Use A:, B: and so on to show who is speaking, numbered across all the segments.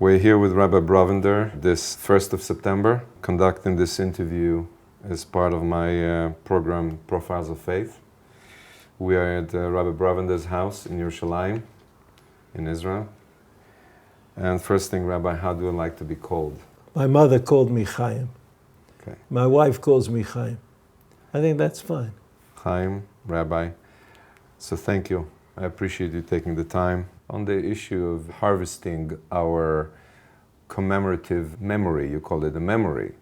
A: We're here with Rabbi Brovender this 1st of September, conducting this interview as part of my program, Profiles of Faith. We are at Rabbi Brovender's house in Yerushalayim, in Israel. And first thing, Rabbi, how do you like to be called?
B: My mother called me Chaim.
A: Okay.
B: My wife calls me Chaim. I think that's fine.
A: Chaim, Rabbi. So thank you. I appreciate you taking the time. On the issue of harvesting our commemorative memory, you call it a memory,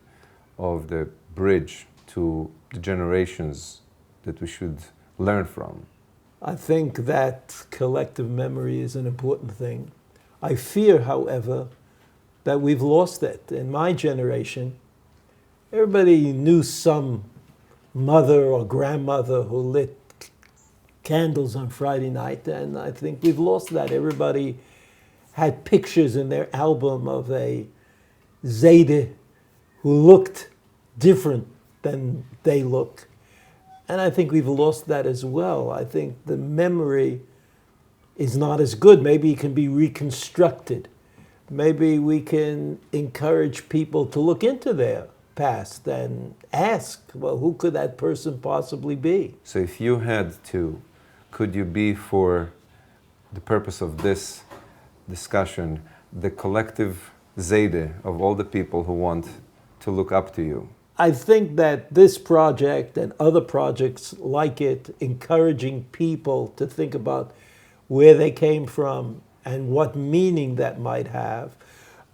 A: of the bridge to the generations that we should learn from.
B: I think that collective memory is an important thing. I fear, however, that we've lost it. In my generation, everybody knew some mother or grandmother who lit candles on Friday night, and I think we've lost that. Everybody had pictures in their album of a Zayde who looked different than they look. And I think we've lost that as well. I think the memory is not as good. Maybe it can be reconstructed. Maybe we can encourage people to look into their past and ask, well, who could that person possibly be?
A: So if you had to, could you be, for the purpose of this discussion, the collective Zayde of all the people who want to look up to you?
B: I think that this project and other projects like it, encouraging people to think about where they came from and what meaning that might have,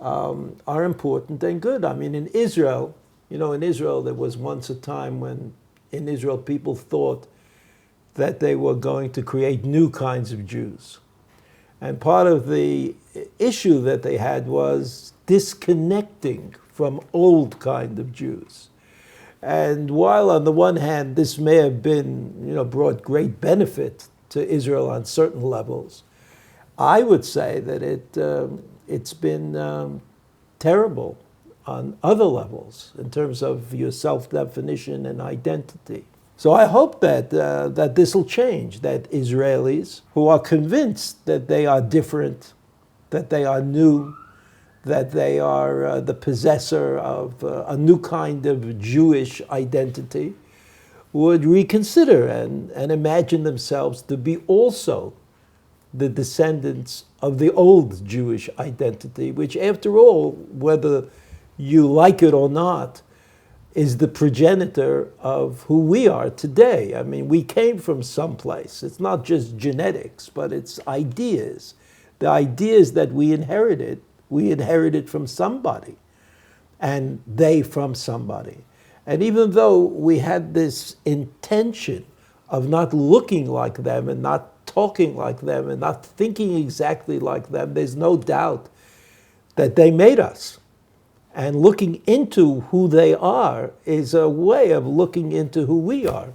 B: are important and good. I mean, in Israel, there was once a time when in Israel people thought that they were going to create new kinds of Jews. And part of the issue that they had was disconnecting from old kind of Jews. And while on the one hand, this may have been, brought great benefit to Israel on certain levels, I would say that it's been terrible on other levels in terms of your self-definition and identity. So I hope that this will change, that Israelis who are convinced that they are different, that they are new, that they are the possessor of a new kind of Jewish identity, would reconsider and imagine themselves to be also the descendants of the old Jewish identity, which after all, whether you like it or not, is the progenitor of who we are today. I mean, we came from someplace. It's not just genetics, but it's ideas. The ideas that we inherited from somebody, and they from somebody. And even though we had this intention of not looking like them and not talking like them and not thinking exactly like them, there's no doubt that they made us. And looking into who they are is a way of looking into who we are.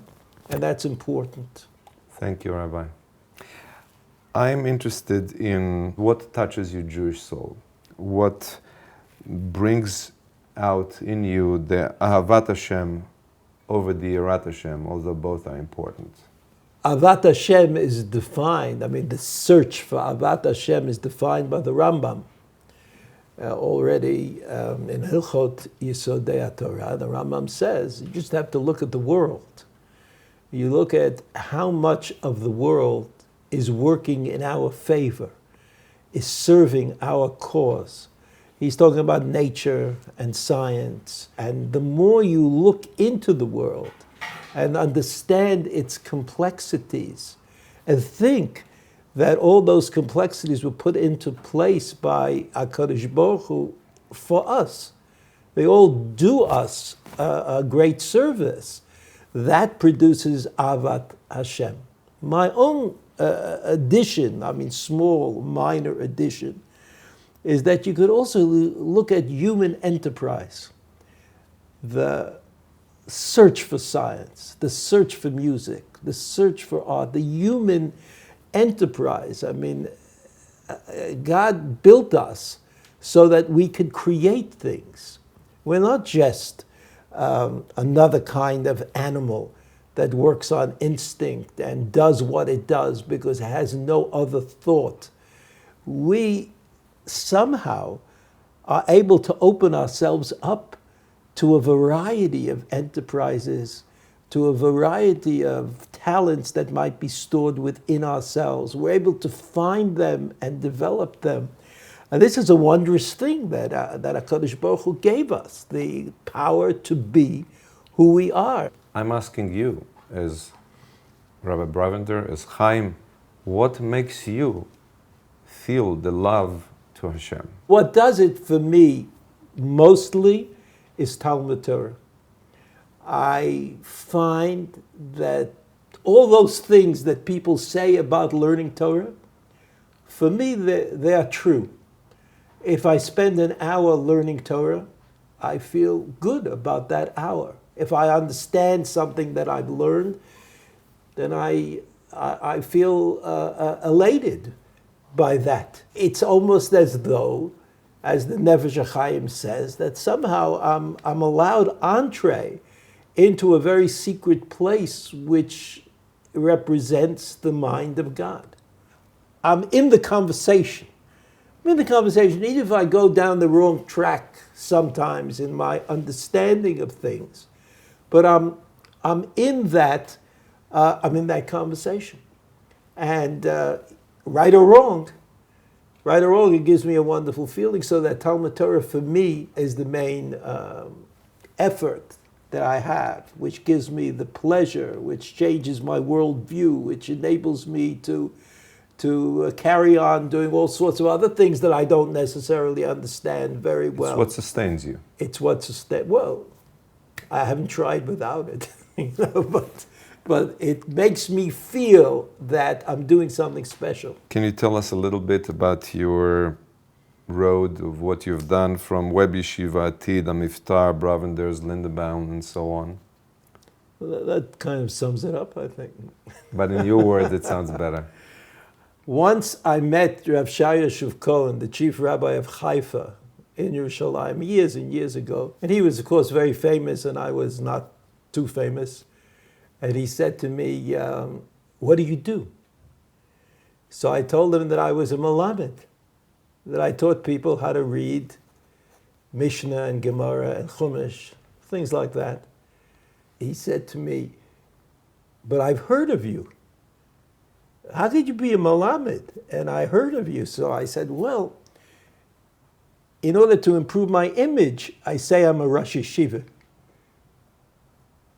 B: And that's important.
A: Thank you, Rabbi. I'm interested in what touches your Jewish soul. What brings out in you the Ahavat Hashem over the Yirat Hashem, although both are important.
B: Ahavat Hashem is defined, the search for Ahavat Hashem is defined by the Rambam. Already in Hilchot Yesodei HaTorah, the Rambam says, you just have to look at the world. You look at how much of the world is working in our favor, is serving our cause. He's talking about nature and science. And the more you look into the world and understand its complexities and think that all those complexities were put into place by HaKadosh Baruch Hu for us. They all do us a great service. That produces Ahavat Hashem. My own addition, small, minor addition, is that you could also look at human enterprise. The search for science, the search for music, the search for art, the human enterprise. God built us so that we could create things. We're not just another kind of animal that works on instinct and does what it does because it has no other thought. We somehow are able to open ourselves up to a variety of enterprises, to a variety of talents that might be stored within ourselves. We're able to find them and develop them. And this is a wondrous thing that HaKadosh Baruch Hu gave us, the power to be who we are.
A: I'm asking you, as Rabbi Brovender, as Chaim, what makes you feel the love to Hashem?
B: What does it for me mostly is Talmud Torah. I find that all those things that people say about learning Torah, for me, they are true. If I spend an hour learning Torah, I feel good about that hour. If I understand something that I've learned, then I feel elated by that. It's almost as though, as the Nefesh HaChaim says, that somehow I'm allowed entree into a very secret place which represents the mind of God. I'm in the conversation. I'm in the conversation, even if I go down the wrong track sometimes in my understanding of things. But I'm in that conversation. And right or wrong, it gives me a wonderful feeling. So that Talmud Torah for me is the main effort that I have, which gives me the pleasure, which changes my worldview, which enables me to carry on doing all sorts of other things that I don't necessarily understand very well.
A: It's what sustains you.
B: It's what sustains. Well, I haven't tried without it, but it makes me feel that I'm doing something special.
A: Can you tell us a little bit about your road of what you've done from Web Yeshiva, Atid, Amiftar, Brovender's, Lindenbaum, and so on?
B: Well, that kind of sums it up, I think.
A: But in your words, it sounds better.
B: Once I met Rav Shaya Shuv Cohen, the chief rabbi of Haifa in Yerushalayim, years and years ago. And he was, of course, very famous, and I was not too famous. And he said to me, what do you do? So I told him that I was a Melamed, that I taught people how to read Mishnah and Gemara and Chumash, things like that. He said to me, but I've heard of you. How could you be a Melamed? And I heard of you. So I said, well, in order to improve my image, I say I'm a Rosh Yeshiva.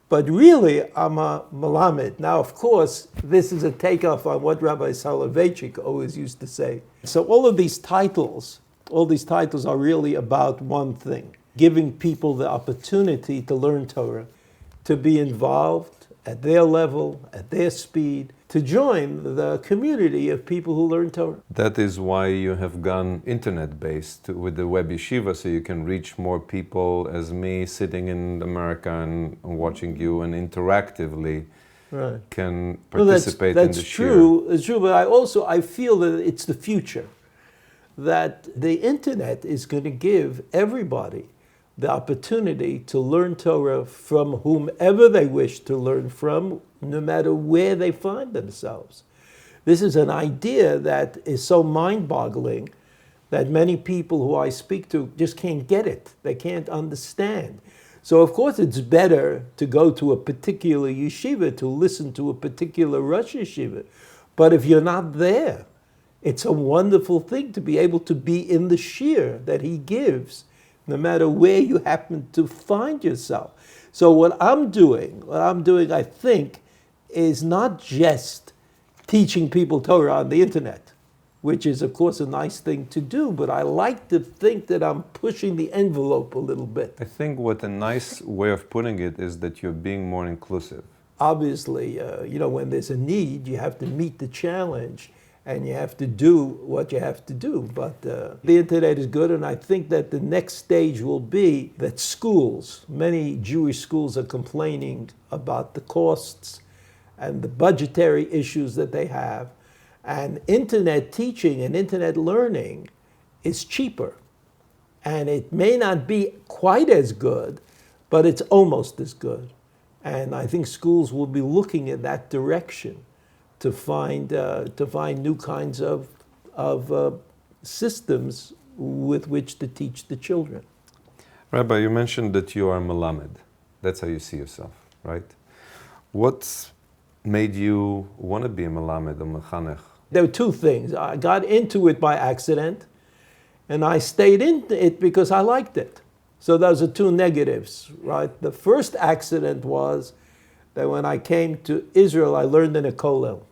B: But really, I'm a Melamed. Now, of course, this is a takeoff on what Rabbi Soloveitchik always used to say. So all these titles are really about one thing, giving people the opportunity to learn Torah, to be involved at their level, at their speed, to join the community of people who learn Torah.
A: That is why you have gone internet-based with the Web Yeshiva, so you can reach more people as me sitting in America and watching you, and interactively can participate in the
B: shir. That's true, but I feel that it's the future. That the internet is going to give everybody the opportunity to learn Torah from whomever they wish to learn from, no matter where they find themselves. This is an idea that is so mind-boggling that many people who I speak to just can't get it. They can't understand. So of course it's better to go to a particular yeshiva, to listen to a particular Rosh Yeshiva. But if you're not there, it's a wonderful thing to be able to be in the shir that he gives, no matter where you happen to find yourself. So what I'm doing, I think, is not just teaching people Torah on the internet, which is, of course, a nice thing to do, but I like to think that I'm pushing the envelope a little bit.
A: I think what a nice way of putting it is that you're being more inclusive.
B: Obviously, when there's a need, you have to meet the challenge, and you have to do what you have to do. But the internet is good, and I think that the next stage will be that schools, many Jewish schools are complaining about the costs and the budgetary issues that they have. And internet teaching and internet learning is cheaper. And it may not be quite as good, but it's almost as good. And I think schools will be looking in that direction to find new kinds of systems with which to teach the children.
A: Rabbi, you mentioned that you are Melamed. That's how you see yourself, right? What made you want to be a Melamed, a Mechanech?
B: There were two things. I got into it by accident, and I stayed in it because I liked it. So those are two negatives, right? The first accident was that when I came to Israel, I learned in a kollel.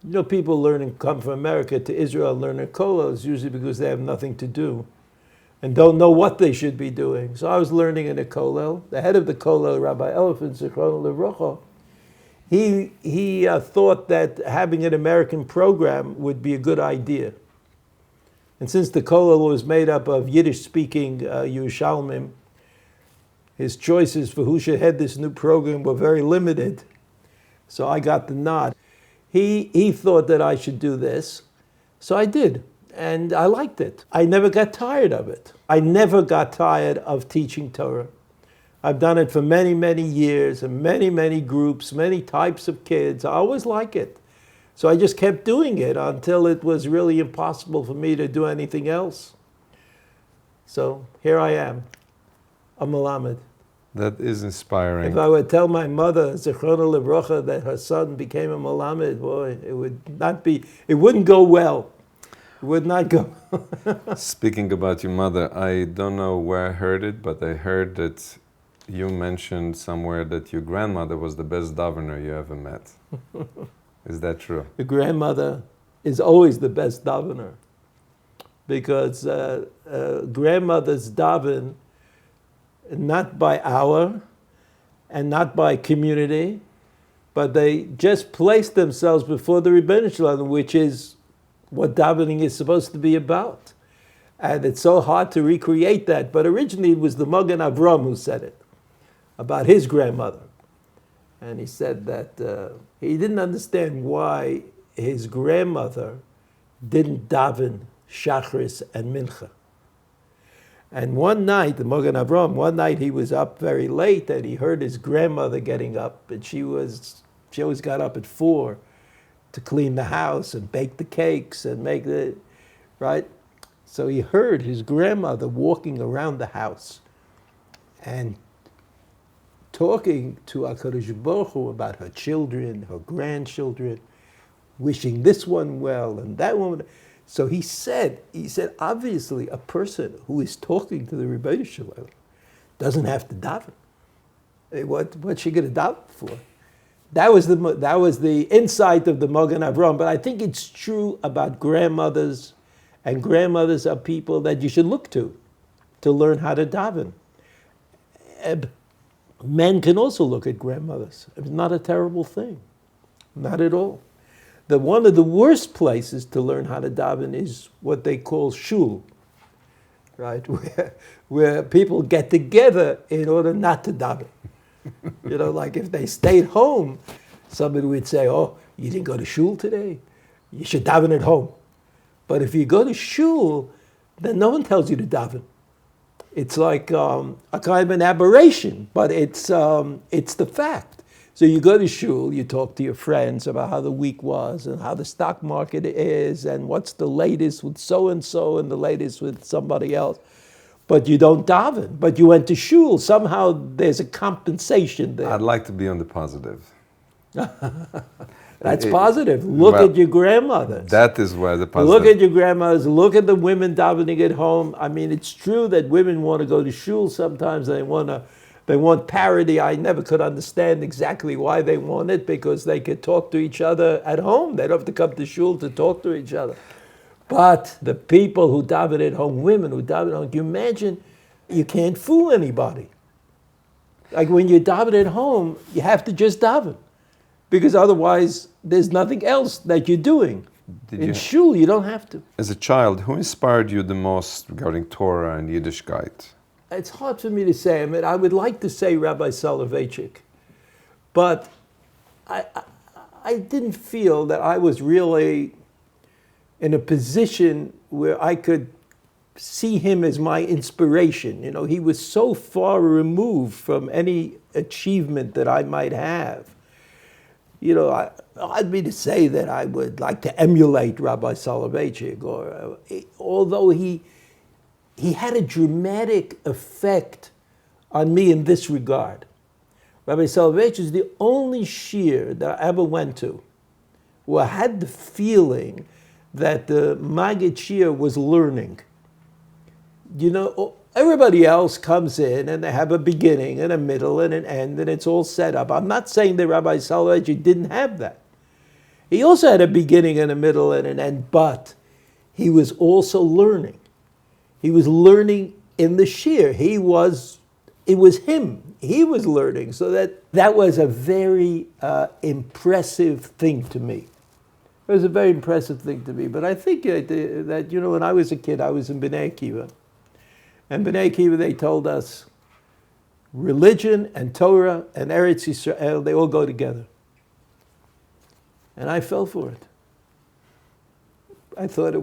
B: You know, people come from America to Israel and learn in kollels usually because they have nothing to do and don't know what they should be doing. So I was learning in a kollel. The head of the kollel, Rabbi Elephant, Zichrono Livrocha, he thought that having an American program would be a good idea. And since the kollel was made up of Yiddish-speaking Yerushalmim, his choices for who should head this new program were very limited. So I got the nod. He thought that I should do this, so I did. And I liked it. I never got tired of it. I never got tired of teaching Torah. I've done it for many, many years, and many, many groups, many types of kids. I always like it. So I just kept doing it until it was really impossible for me to do anything else. So here I am, a Melamed.
A: That is inspiring.
B: If I would tell my mother, Zichrono Livrocha, that her son became a Melamed, boy, it wouldn't go well. It would not go.
A: Speaking about your mother, I don't know where I heard it, but I heard that you mentioned somewhere that your grandmother was the best davener you ever met. Is that true?
B: The grandmother is always the best davener because grandmothers daven not by hour and not by community, but they just place themselves before the Rebbeinu Shalom, which is what davening is supposed to be about. And it's so hard to recreate that, but originally it was the Magen Avram who said it, about his grandmother. And he said that he didn't understand why his grandmother didn't daven Shachris and Mincha. And one night, the Magen Avram, one night he was up very late and he heard his grandmother getting up, and she always got up at 4 to clean the house and bake the cakes and make the, right? So he heard his grandmother walking around the house and talking to HaKadosh Baruch Hu about her children, her grandchildren, wishing this one well and that one. So he said, obviously a person who is talking to the Rebbeinu Shalom doesn't have to daven. What's she going to daven for? That was the insight of the Magen Avram. But I think it's true about grandmothers, and grandmothers are people that you should look to learn how to daven. Men can also look at grandmothers. It's not a terrible thing, not at all. One of the worst places to learn how to daven is what they call shul, right? Where people get together in order not to daven. You know, like if they stayed home, somebody would say, "Oh, you didn't go to shul today? You should daven at home." But if you go to shul, then no one tells you to daven. It's like a kind of an aberration, but it's the fact. So you go to shul, you talk to your friends about how the week was and how the stock market is and what's the latest with so-and-so and the latest with somebody else. But you don't daven. But you went to shul. Somehow there's a compensation there.
A: I'd like to be on the positive.
B: That's positive. Look at your grandmothers.
A: That is where the positive.
B: Look at your grandmothers. Look at the women davening at home. I mean, it's true that women want to go to shul sometimes. They want parity. I never could understand exactly why they want it, because they could talk to each other at home. They don't have to come to shul to talk to each other. But the people who daven at home, women who daven at home, can you imagine? You can't fool anybody. Like when you daven at home, you have to just daven, because otherwise there's nothing else that you're doing. In shul, you don't have to.
A: As a child, who inspired you the most regarding Torah and Yiddishkeit?
B: It's hard for me to say. I mean, I would like to say Rabbi Soloveitchik, but I didn't feel that I was really in a position where I could see him as my inspiration. You know, he was so far removed from any achievement that I might have I'd be to say that I would like to emulate Rabbi Soloveitchik, although he had a dramatic effect on me in this regard. Rabbi Soloveitchik is the only shiur that I ever went to where I had the feeling that the Maggid shiur was learning. Everybody else comes in and they have a beginning and a middle and an end and it's all set up. I'm not saying that Rabbi Soloveitchik didn't have that. He also had a beginning and a middle and an end, but he was also learning. He was learning in the shiur. It was him. He was learning. So that was a very impressive thing to me. It was a very impressive thing to me. But I think that when I was a kid, I was in Bnei Akiva. And Bnei Akiva, they told us, religion and Torah and Eretz Yisrael, they all go together. And I fell for it. I thought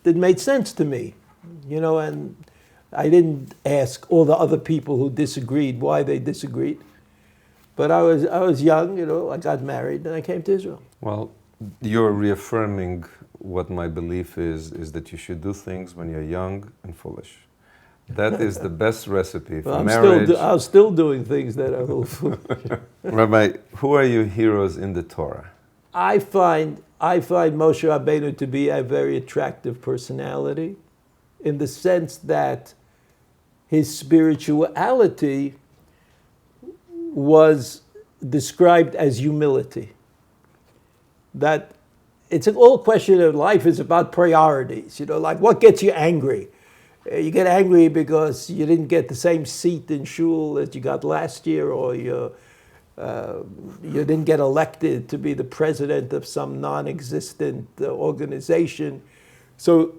B: it made sense to me, and I didn't ask all the other people who disagreed why they disagreed. But I was young, I got married and I came to Israel.
A: Well, you're reaffirming what my belief is that you should do things when you're young and foolish. That is the best recipe for marriage.
B: I'm still doing things that are a little foolish.
A: Rabbi, who are your heroes in the Torah?
B: I find Moshe Rabbeinu to be a very attractive personality in the sense that his spirituality was described as humility. That it's an old question of life is about priorities. Like what gets you angry? You get angry because you didn't get the same seat in shul that you got last year, or you didn't get elected to be the president of some non-existent organization. So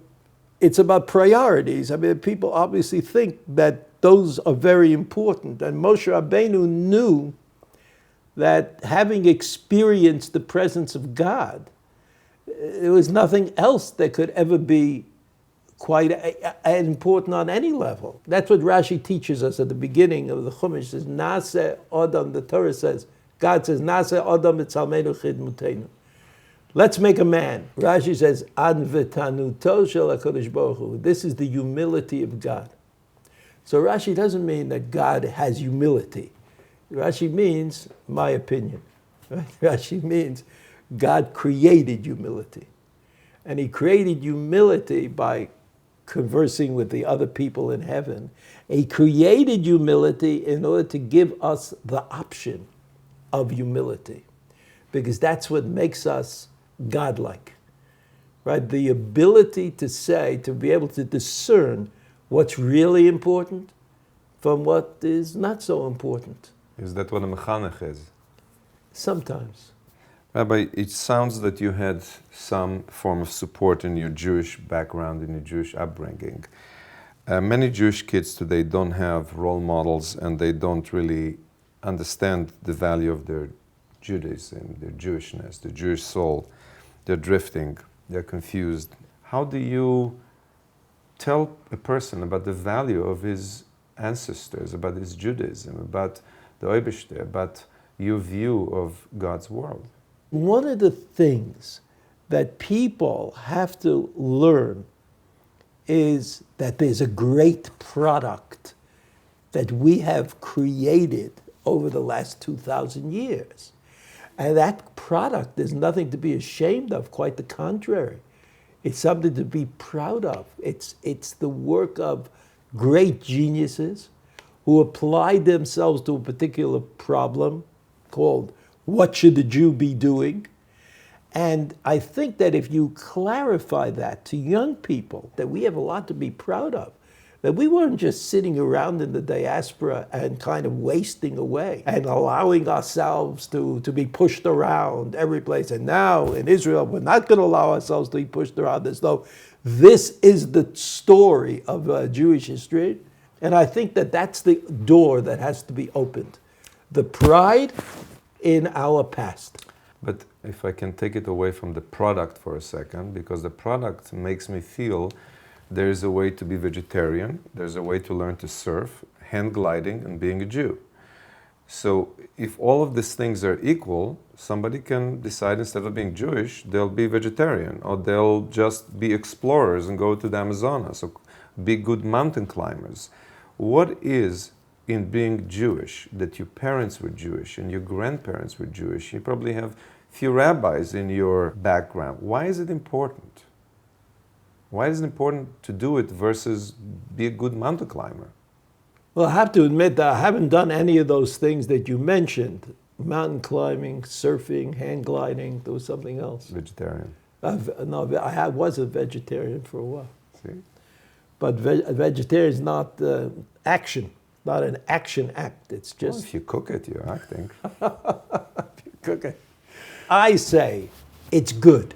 B: it's about priorities. People obviously think that those are very important. And Moshe Rabbeinu knew that having experienced the presence of God, there was nothing else that could ever be quite important on any level. That's what Rashi teaches us at the beginning of the Chumash. It says, Naseh Adam, the Torah says, God says, Naseh Adam b'tzalmenu chidmutenu. Let's make a man. Rashi says, An v'tanuto shel HaKadosh Baruch Hu. This is the humility of God. So Rashi doesn't mean that God has humility. Rashi means my opinion. Right? Rashi means God created humility. And he created humility by conversing with the other people in heaven. He created humility in order to give us the option of humility, because that's what makes us godlike, right? The ability to be able to discern what's really important from what is not so important.
A: Is that what a mechanech is?
B: Sometimes.
A: Rabbi, it sounds that you had some form of support in your Jewish background, in your Jewish upbringing. Many Jewish kids today don't have role models and they don't really understand the value of their Judaism, their Jewishness, their Jewish soul. They're drifting, they're confused. How do you tell a person about the value of his ancestors, about his Judaism, about the Oibishter, about your view of God's world?
B: One of the things that people have to learn is that there's a great product that we have created over the last 2,000 years. And that product is nothing to be ashamed of, quite the contrary. It's something to be proud of. It's the work of great geniuses who applied themselves to a particular problem called, what should the Jew be doing? And I think that if you clarify that to young people, that we have a lot to be proud of, that we weren't just sitting around in the diaspora and kind of wasting away and allowing ourselves to be pushed around every place. And now in Israel, we're not going to allow ourselves to be pushed around as though this is the story of Jewish history. And I think that that's the door that has to be opened. The pride in our past.
A: But if I can take it away from the product for a second, because the product makes me feel there's a way to be vegetarian, there's a way to learn to surf, hand gliding, and being a Jew. So if all of these things are equal, somebody can decide instead of being Jewish, they'll be vegetarian, or they'll just be explorers and go to the Amazonas, or be good mountain climbers. What is in being Jewish that your parents were Jewish and your grandparents were Jewish? You probably have few rabbis in your background. Why is it important? Why is it important to do it versus be a good mountain climber?
B: Well, I have to admit that I haven't done any of those things that you mentioned. Mountain climbing, surfing, hang gliding, there was something else.
A: Vegetarian.
B: No, I was a vegetarian for a while.
A: See?
B: But vegetarian is not action, not an action act. It's
A: Well,
B: just
A: if you cook it, you're acting.
B: cooking. I say it's good.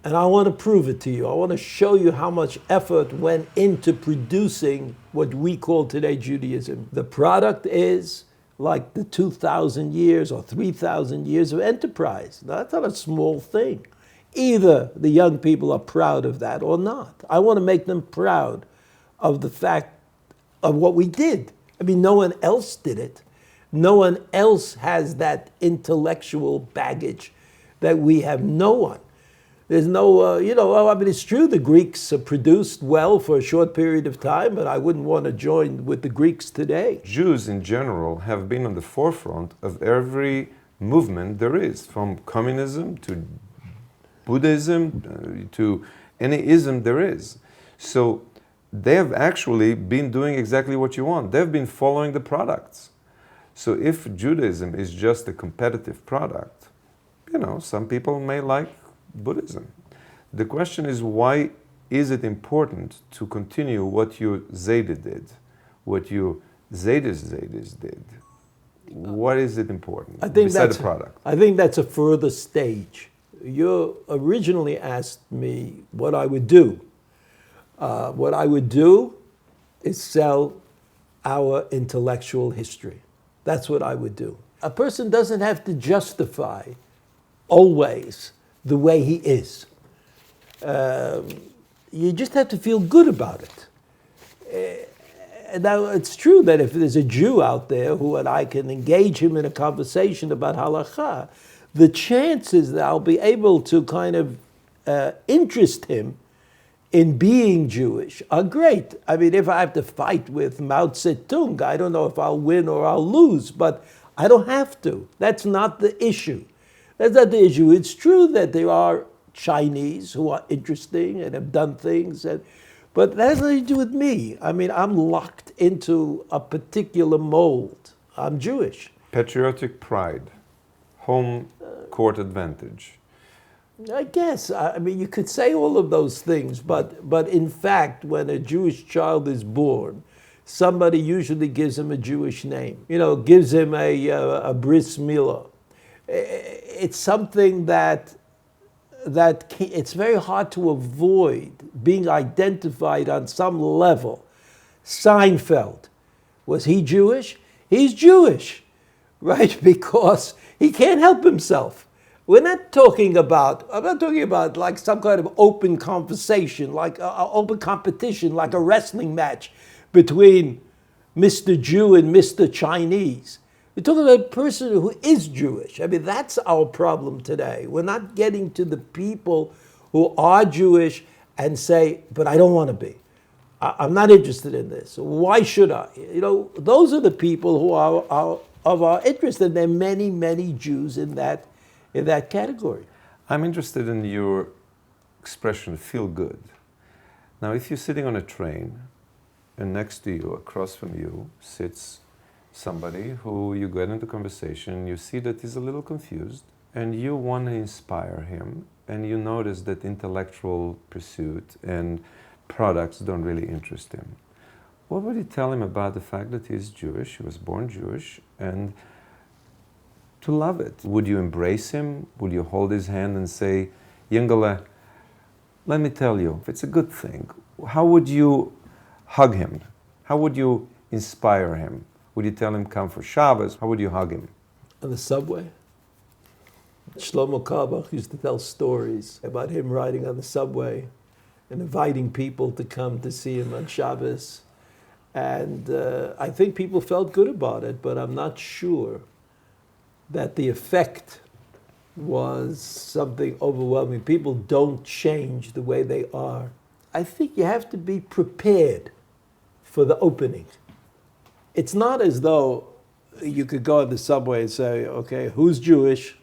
B: And I want to prove it to you. I want to show you how much effort went into producing what we call today Judaism. The product is like the 2,000 years or 3,000 years of enterprise. Now, that's not a small thing. Either the young people are proud of that or not. I want to make them proud of the fact of what we did. I mean, no one else did it. No one else has that intellectual baggage that we have. No one. There's no, I mean, it's true the Greeks produced well for a short period of time, but I wouldn't want to join with the Greeks today.
A: Jews in general have been on the forefront of every movement there is, from communism to Buddhism to any ism there is. So they have actually been doing exactly what you want. They've been following the products. So if Judaism is just a competitive product, some people may like Buddhism. The question is, why is it important to continue what your Zayda did, what your Zayda's did? What is it important beside the product?
B: I think that's a further stage. You originally asked me what I would do. What I would do is sell our intellectual history. That's what I would do. A person doesn't have to justify always the way he is. You just have to feel good about it. Now, it's true that if there's a Jew out there who and I can engage him in a conversation about halakha, the chances that I'll be able to kind of interest him in being Jewish are great. I mean, if I have to fight with Mao Zedong, I don't know if I'll win or I'll lose, but I don't have to. That's not the issue. That's not the issue. It's true that there are Chinese who are interesting and have done things, but that has nothing to do with me. I mean, I'm locked into a particular mold. I'm Jewish.
A: Patriotic pride, home court advantage.
B: I guess. I mean, you could say all of those things, but in fact, when a Jewish child is born, somebody usually gives him a Jewish name. Gives him a bris milah. It's something that it's very hard to avoid being identified on some level. Seinfeld, was he Jewish? He's Jewish, right? Because he can't help himself. I'm not talking about like some kind of open conversation, like an open competition, like a wrestling match between Mr. Jew and Mr. Chinese. We're talking about a person who is Jewish. I mean, that's our problem today. We're not getting to the people who are Jewish and say, but I don't want to be. I'm not interested in this. Why should I? Those are the people who are of our interest, and there are many, many Jews in that category.
A: I'm interested in your expression, feel good. Now, if you're sitting on a train and next to you, across from you, sits somebody who you get into conversation, you see that he's a little confused, and you want to inspire him, and you notice that intellectual pursuit and products don't really interest him. What would you tell him about the fact that he's Jewish, he was born Jewish, and to love it? Would you embrace him? Would you hold his hand and say, Yingele, let me tell you, if it's a good thing, how would you hug him? How would you inspire him? Would you tell him, come for Shabbos? How would you hug him?
B: On the subway. Shlomo Karbach used to tell stories about him riding on the subway and inviting people to come to see him on Shabbos. And I think people felt good about it, but I'm not sure that the effect was something overwhelming. People don't change the way they are. I think you have to be prepared for the opening. It's not as though you could go in the subway and say, okay, who's Jewish?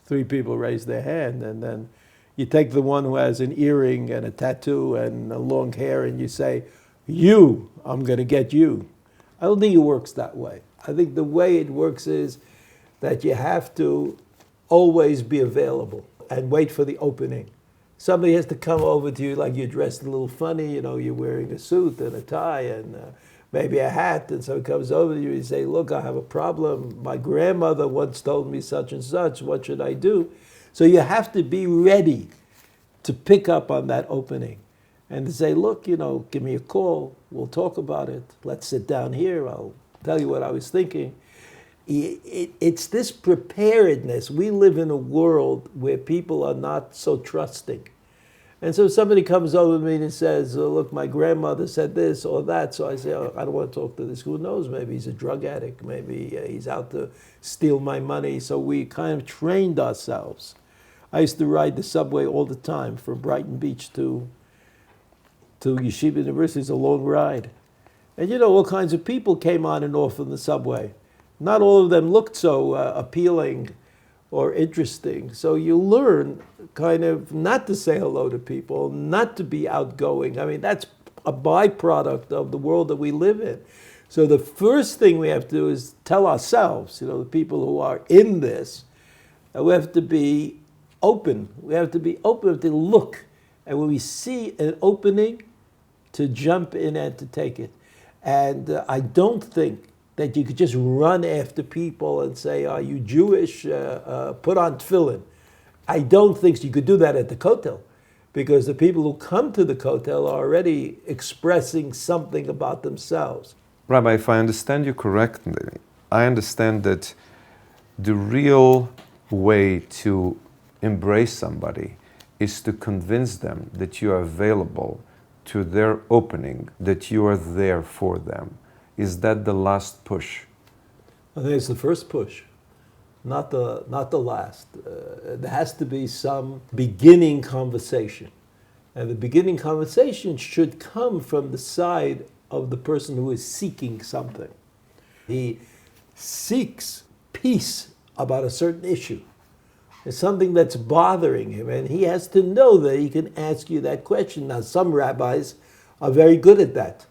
B: 3 people raise their hand, and then you take the one who has an earring and a tattoo and a long hair and you say, you, I'm going to get you. I don't think it works that way. I think the way it works is that you have to always be available and wait for the opening. Somebody has to come over to you like you're dressed a little funny, you're wearing a suit and a tie and maybe a hat, and someone comes over to you and you say, look, I have a problem. My grandmother once told me such and such. What should I do? So you have to be ready to pick up on that opening and to say, look, give me a call. We'll talk about it. Let's sit down here. I'll tell you what I was thinking. It's this preparedness. We live in a world where people are not so trusting. And so somebody comes over to me and says, oh, look, my grandmother said this or that. So I say, oh, I don't want to talk to this. Who knows? Maybe he's a drug addict. Maybe he's out to steal my money. So we kind of trained ourselves. I used to ride the subway all the time from Brighton Beach to Yeshiva University. It's a long ride. And all kinds of people came on and off in the subway. Not all of them looked so appealing or interesting. So you learn kind of not to say hello to people, not to be outgoing. I mean, that's a byproduct of the world that we live in. So the first thing we have to do is tell ourselves, the people who are in this, we have to be open. We have to be open, we have to look. And when we see an opening, to jump in and to take it. And I don't think that you could just run after people and say, are you Jewish? Put on tefillin. I don't think so. You could do that at the kotel, because the people who come to the kotel are already expressing something about themselves.
A: Rabbi, if I understand you correctly, I understand that the real way to embrace somebody is to convince them that you are available to their opening, that you are there for them. Is that the last push?
B: I think it's the first push, not the last. There has to be some beginning conversation. And the beginning conversation should come from the side of the person who is seeking something. He seeks peace about a certain issue. It's something that's bothering him, and he has to know that he can ask you that question. Now, some rabbis are very good at that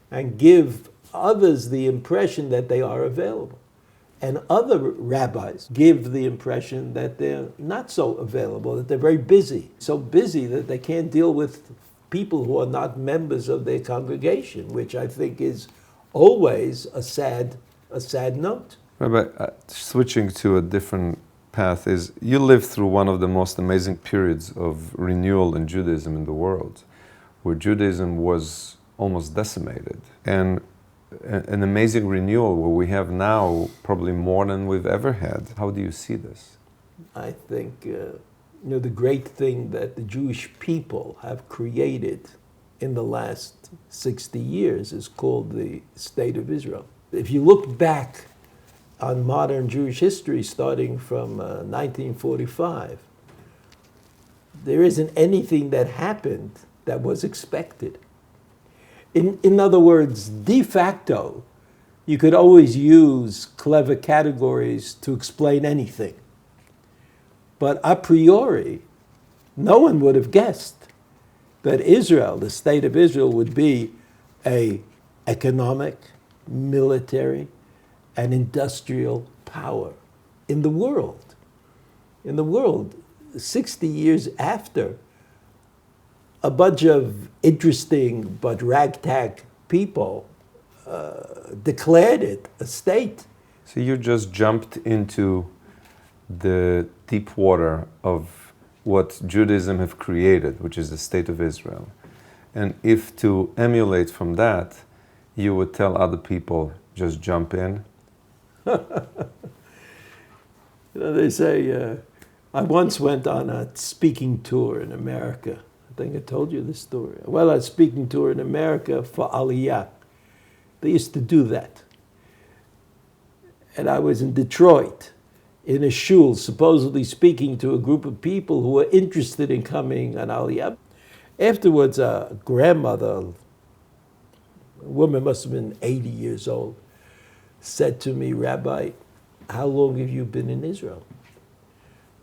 B: and give others the impression that they are available. And other rabbis give the impression that they're not so available, that they're very busy, so busy that they can't deal with people who are not members of their congregation, which I think is always a sad note.
A: Rabbi, switching to a different path, is you lived through one of the most amazing periods of renewal in Judaism in the world, where Judaism was almost decimated, and an amazing renewal where we have now probably more than we've ever had. How do you see this?
B: I think the great thing that the Jewish people have created in the last 60 years is called the State of Israel. If you look back on modern Jewish history, starting from 1945, there isn't anything that happened that was expected. In other words, de facto, you could always use clever categories to explain anything. But a priori, no one would have guessed that Israel, the State of Israel, would be an economic, military, and industrial power in the world. In the world, 60 years after, a bunch of interesting but ragtag people declared it a state.
A: So you just jumped into the deep water of what Judaism have created, which is the State of Israel. And if to emulate from that, you would tell other people, just jump in.
B: They say, I once went on a speaking tour in America. I think I told you this story. Well, a speaking tour in America for Aliyah. They used to do that. And I was in Detroit in a shul, supposedly speaking to a group of people who were interested in coming on Aliyah. Afterwards, a grandmother, a woman must have been 80 years old, said to me, "Rabbi, how long have you been in Israel?"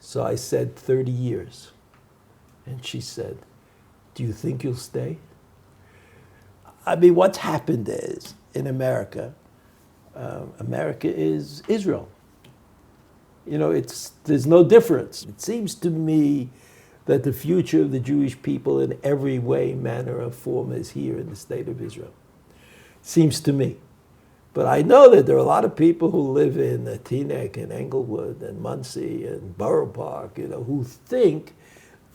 B: So I said, 30 years. And she said, "Do you think you'll stay?" I mean, what's happened is, in America, America is Israel. You know, there's no difference. It seems to me that the future of the Jewish people in every way, manner, or form is here in the state of Israel. Seems to me. But I know that there are a lot of people who live in Teaneck and Englewood and Muncie and Borough Park, you know, who think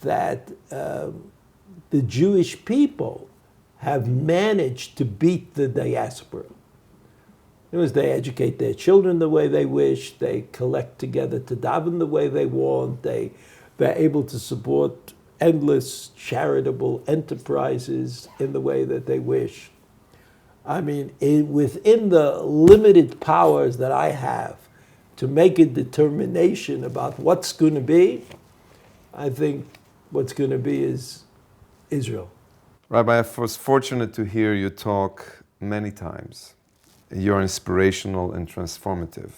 B: that the Jewish people have managed to beat the diaspora. In other words, they educate their children the way they wish, they collect together to daven the way they want, they're able to support endless charitable enterprises in the way that they wish. I mean, within the limited powers that I have to make a determination about what's going to be, I think what's going to be is Israel.
A: Rabbi, I was fortunate to hear you talk many times. You're inspirational and transformative.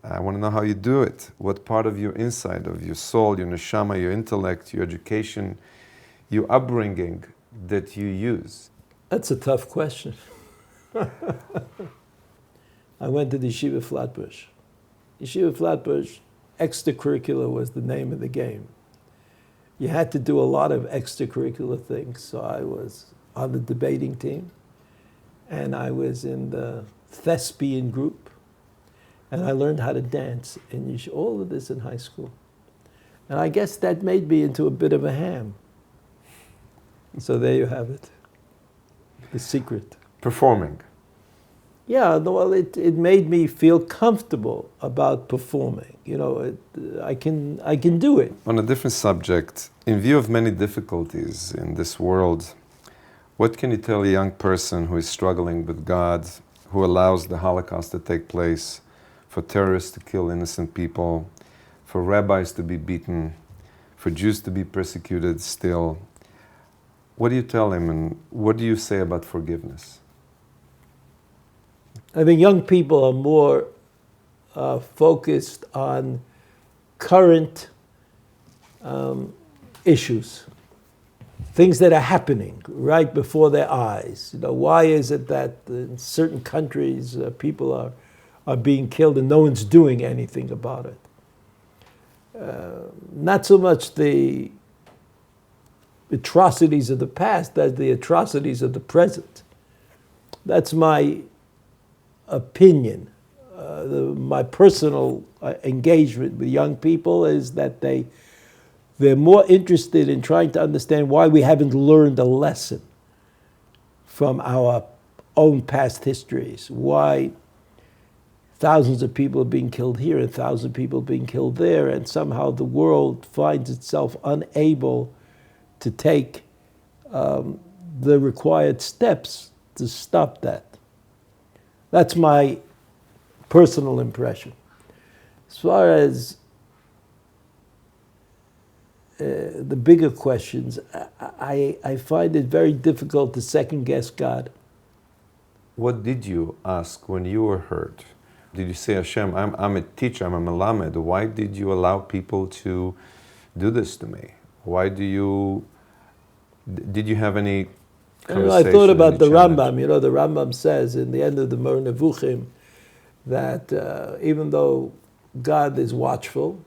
A: I want to know how you do it. What part of your inside, of your soul, your neshama, your intellect, your education, your upbringing that you use?
B: That's a tough question. I went to the Yeshiva Flatbush. Yeshiva Flatbush, extracurricular was the name of the game. You had to do a lot of extracurricular things. So I was on the debating team, and I was in the thespian group, and I learned how to dance, and all of this in high school. And I guess that made me into a bit of a ham. So there you have it. The secret.
A: Performing.
B: Yeah, well, it made me feel comfortable about performing. You know, I can do it.
A: On a different subject, in view of many difficulties in this world, what can you tell a young person who is struggling with God, who allows the Holocaust to take place, for terrorists to kill innocent people, for rabbis to be beaten, for Jews to be persecuted still? What do you tell him, and what do you say about forgiveness?
B: I think young people are more focused on current issues, things that are happening right before their eyes. You know, why is it that in certain countries people are being killed and no one's doing anything about it? Not so much the atrocities of the past as the atrocities of the present. That's my opinion. My personal engagement with young people is that they're more interested in trying to understand why we haven't learned a lesson from our own past histories, why thousands of people are being killed here and thousands of people are being killed there, and somehow the world finds itself unable to take the required steps to stop that. That's my personal impression. As far as the bigger questions, I find it very difficult to second guess God.
A: What did you ask when you were hurt? Did you say, Hashem, I'm a teacher, I'm a melamed. Why did you allow people to do this to me? Why did you have any conversation?
B: I thought about the Rambam. You know, the Rambam says in the end of the Moreh Nevuchim that even though God is watchful,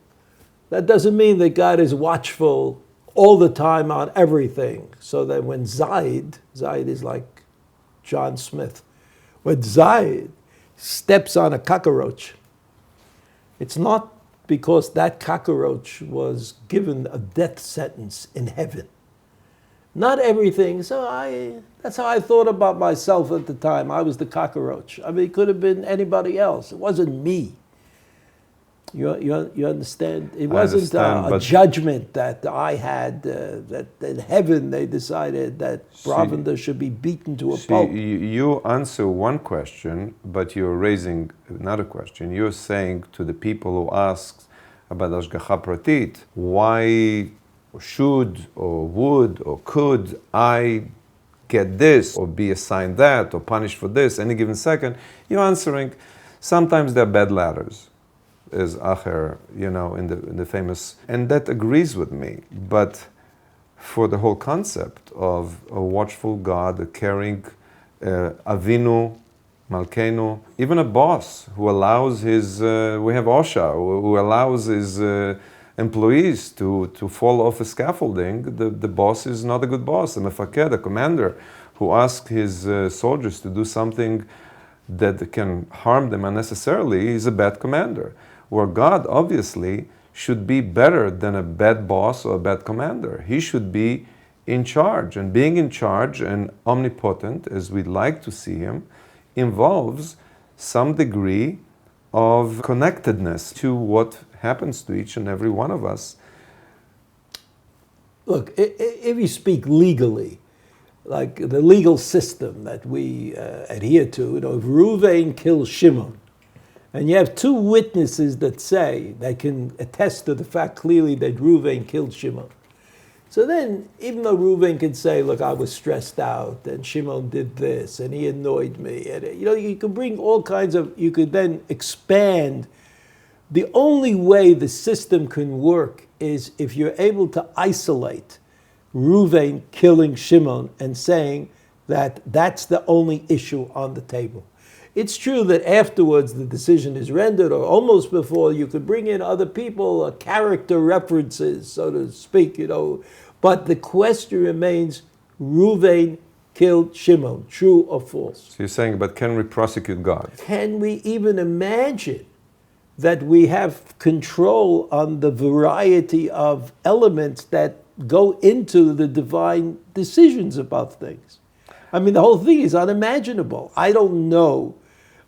B: that doesn't mean that God is watchful all the time on everything. So that when Zaid is like John Smith, when Zaid steps on a cockroach, it's not because that cockroach was given a death sentence in heaven. Not everything. So that's how I thought about myself at the time. I was the cockroach. I mean, it could have been anybody else. It wasn't me. You understand? It
A: I
B: wasn't
A: understand,
B: a
A: but
B: judgment that I had, that in heaven they decided that Brovender should be beaten to a
A: see,
B: pulp.
A: you answer one question, but you're raising another question. You're saying to the people who ask about Ashgacha Pratit, why should or would or could I get this or be assigned that or punished for this any given second? You're answering, sometimes they're bad ladders, is Acher, in the famous, and that agrees with me. But for the whole concept of a watchful God, a caring Avinu, Malkeinu, even a boss who allows his, we have OSHA, who allows his employees to fall off a scaffolding, the boss is not a good boss. A mefaked, a commander, who asks his soldiers to do something that can harm them unnecessarily is a bad commander. Where God, obviously, should be better than a bad boss or a bad commander. He should be in charge. And being in charge and omnipotent, as we'd like to see him, involves some degree of connectedness to what happens to each and every one of us.
B: Look, if you speak legally, like the legal system that we adhere to, if Reuven kills Shimon, and you have two witnesses that can attest to the fact clearly that Reuven killed Shimon. So then, even though Reuven can say, look, I was stressed out, and Shimon did this, and he annoyed me, and you could bring all kinds of, you could then expand. The only way the system can work is if you're able to isolate Reuven killing Shimon and saying that that's the only issue on the table. It's true that afterwards the decision is rendered, or almost before, you could bring in other people, character references, so to speak, But the question remains, Reuven killed Shimon, true or false?
A: So you're saying, but can we prosecute God?
B: Can we even imagine that we have control on the variety of elements that go into the divine decisions about things? I mean, the whole thing is unimaginable. I don't know.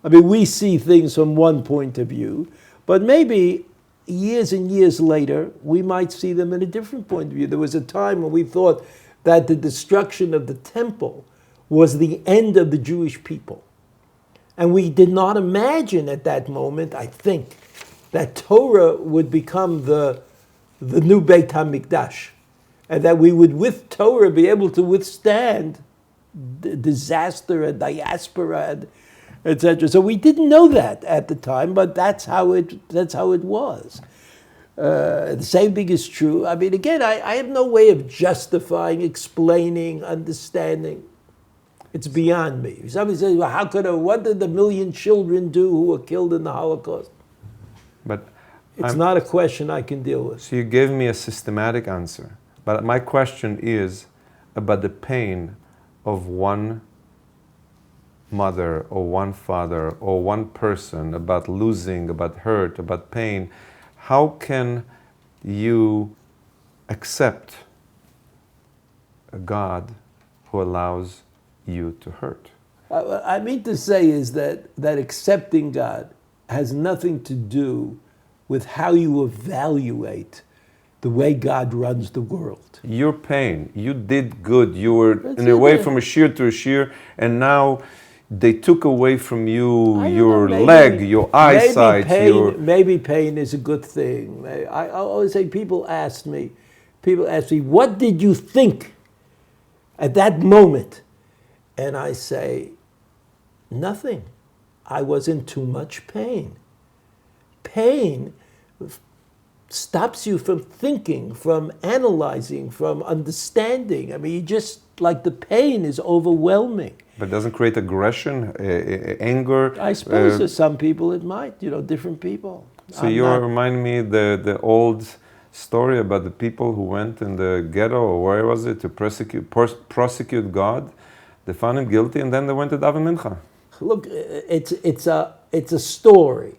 B: I mean, we see things from one point of view, but maybe years and years later, we might see them in a different point of view. There was a time when we thought that the destruction of the temple was the end of the Jewish people. And we did not imagine at that moment, I think, that Torah would become the new Beit HaMikdash, and that we would, with Torah, be able to withstand disaster and diaspora and etc. So we didn't know that at the time, but that's how it was. The same thing is true. I mean, again, I have no way of justifying, explaining, understanding. It's beyond me. Somebody says, well, what did the million children do who were killed in the Holocaust?
A: But
B: it's not a question I can deal with.
A: So you gave me a systematic answer. But my question is about the pain of one mother or one father or one person, about losing, about hurt, about pain. How can you accept a God who allows you to hurt?
B: What I mean to say is that accepting God has nothing to do with how you evaluate the way God runs the world.
A: Your pain, you did good, you were in a way from a shear to a shear, and now they took away from you your leg, your eyesight.
B: Maybe pain is a good thing. I always say, people ask me, what did you think at that moment? And I say, nothing. I was in too much pain. Pain stops you from thinking, from analyzing, from understanding. I mean, you just, like, the pain is overwhelming.
A: But it doesn't create aggression, anger?
B: I suppose to some people it might, different people.
A: So remind me the old story about the people who went in the ghetto, or where was it, to prosecute God. They found him guilty, and then they went to daven mincha.
B: Look, it's a story.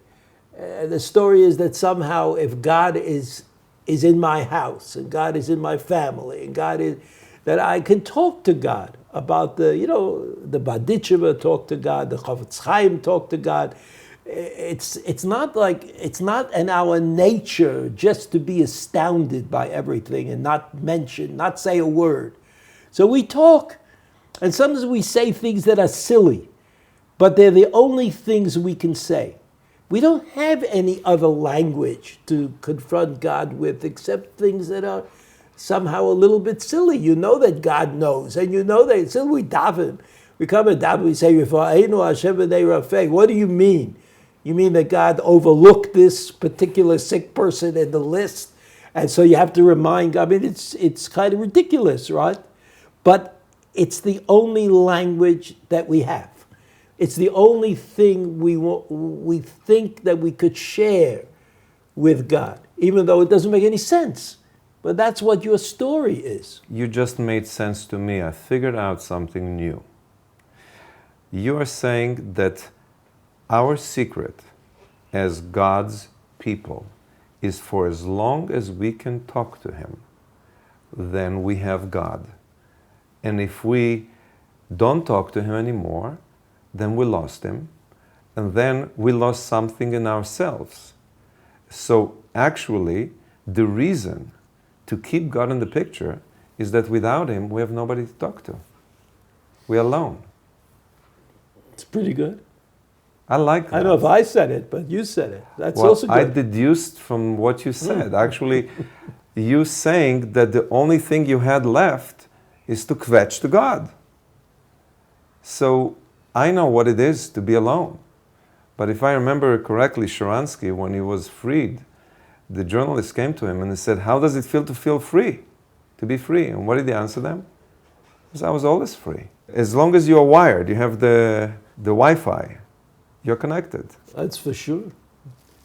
B: The story is that somehow, if God is in my house, and God is in my family, and God is, that I can talk to God about the Baditcheva talk to God, the Chofetz Chaim talk to God. it's not in our nature just to be astounded by everything and not say a word. So we talk, and sometimes we say things that are silly, but they're the only things we can say. We don't have any other language to confront God with except things that are somehow a little bit silly. You know that God knows, and you know that. So we daven. We come and daven, we say, what do you mean? You mean that God overlooked this particular sick person in the list? And so you have to remind God. I mean, it's kind of ridiculous, right? But it's the only language that we have. It's the only thing we think that we could share with God, even though it doesn't make any sense. But that's what your story is.
A: You just made sense to me. I figured out something new. You are saying that our secret as God's people is for as long as we can talk to Him, then we have God. And if we don't talk to Him anymore, then we lost Him, and then we lost something in ourselves. So actually, the reason to keep God in the picture is that without Him, we have nobody to talk to. We're alone.
B: It's pretty good.
A: I like that.
B: I don't know if I said it, but you said it. That's
A: well,
B: also good.
A: I deduced from what you said. Actually, you saying that the only thing you had left is to kvetch to God. So I know what it is to be alone. But if I remember correctly, Sharansky, when he was freed, the journalist came to him and he said, how does it feel to feel free? To be free? And what did he answer them? He said, I was always free. As long as you are wired, you have the Wi-Fi, you're connected.
B: That's for sure.